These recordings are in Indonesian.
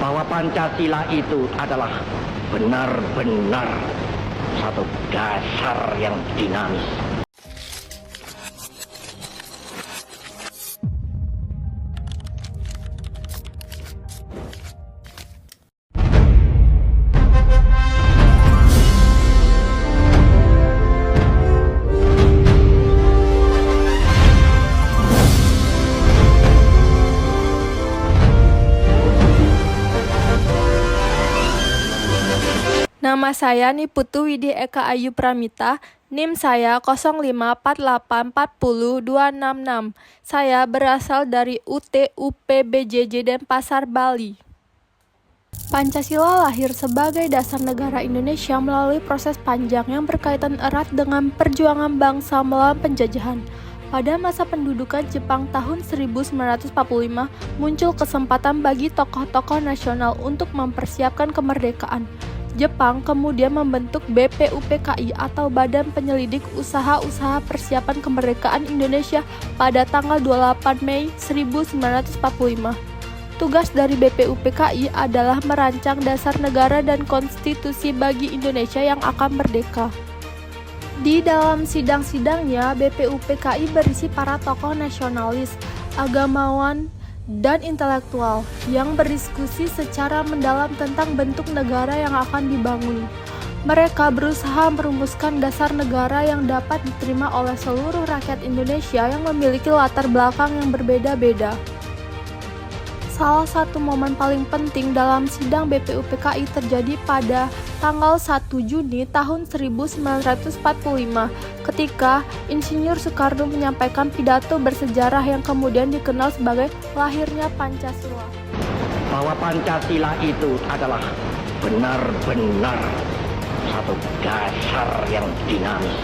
bahwa Pancasila itu adalah benar-benar satu dasar yang dinamis. Nama saya Niputu Widi Eka Ayu Pramita, NIM saya 054840266. Saya berasal dari UT UPBJJ Denpasar, Bali. Pancasila lahir sebagai dasar negara Indonesia melalui proses panjang yang berkaitan erat dengan perjuangan bangsa melawan penjajahan. Pada masa pendudukan Jepang tahun 1945, muncul kesempatan bagi tokoh-tokoh nasional untuk mempersiapkan kemerdekaan. Jepang kemudian membentuk BPUPKI atau Badan Penyelidik Usaha-Usaha Persiapan Kemerdekaan Indonesia pada tanggal 28 Mei 1945. Tugas dari BPUPKI adalah merancang dasar negara dan konstitusi bagi Indonesia yang akan merdeka. Di dalam sidang-sidangnya, BPUPKI berisi para tokoh nasionalis, agamawan, dan intelektual yang berdiskusi secara mendalam tentang bentuk negara yang akan dibangun. Mereka berusaha merumuskan dasar negara yang dapat diterima oleh seluruh rakyat Indonesia yang memiliki latar belakang yang berbeda-beda. Salah satu momen paling penting dalam sidang BPUPKI terjadi pada tanggal 1 Juni tahun 1945 ketika Insinyur Soekarno menyampaikan pidato bersejarah yang kemudian dikenal sebagai lahirnya Pancasila. Bahwa Pancasila itu adalah benar-benar satu dasar yang dinamis.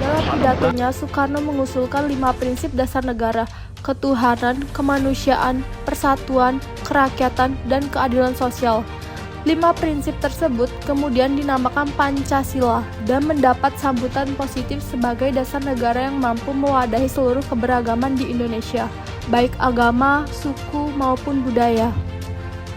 Dalam pidatonya, Soekarno mengusulkan 5 prinsip dasar negara: ketuhanan, kemanusiaan, persatuan, kerakyatan, dan keadilan sosial. 5 prinsip tersebut kemudian dinamakan Pancasila dan mendapat sambutan positif sebagai dasar negara yang mampu mewadahi seluruh keberagaman di Indonesia, baik agama, suku, maupun budaya.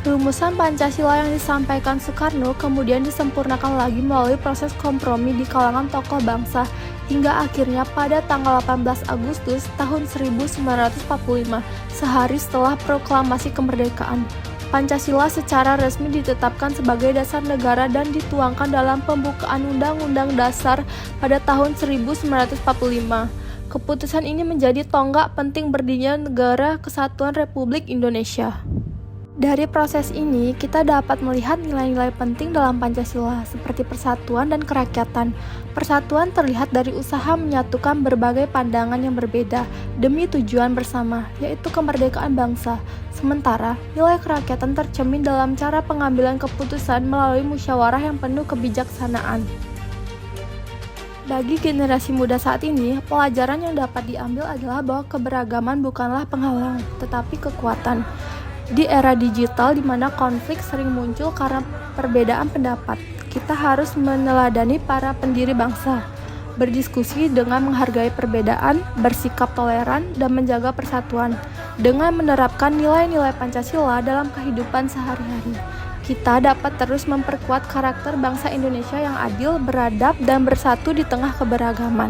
Rumusan Pancasila yang disampaikan Soekarno kemudian disempurnakan lagi melalui proses kompromi di kalangan tokoh bangsa hingga akhirnya pada tanggal 18 Agustus tahun 1945, sehari setelah proklamasi kemerdekaan, Pancasila secara resmi ditetapkan sebagai dasar negara dan dituangkan dalam pembukaan Undang-Undang Dasar pada tahun 1945. Keputusan ini menjadi tonggak penting berdirinya Negara Kesatuan Republik Indonesia. Dari proses ini, kita dapat melihat nilai-nilai penting dalam Pancasila, seperti persatuan dan kerakyatan. Persatuan terlihat dari usaha menyatukan berbagai pandangan yang berbeda demi tujuan bersama, yaitu kemerdekaan bangsa. Sementara, nilai kerakyatan tercermin dalam cara pengambilan keputusan melalui musyawarah yang penuh kebijaksanaan. Bagi generasi muda saat ini, pelajaran yang dapat diambil adalah bahwa keberagaman bukanlah penghalang, tetapi kekuatan. Di era digital di mana konflik sering muncul karena perbedaan pendapat, kita harus meneladani para pendiri bangsa, berdiskusi dengan menghargai perbedaan, bersikap toleran, dan menjaga persatuan. Dengan menerapkan nilai-nilai Pancasila dalam kehidupan sehari-hari, kita dapat terus memperkuat karakter bangsa Indonesia yang adil, beradab, dan bersatu di tengah keberagaman.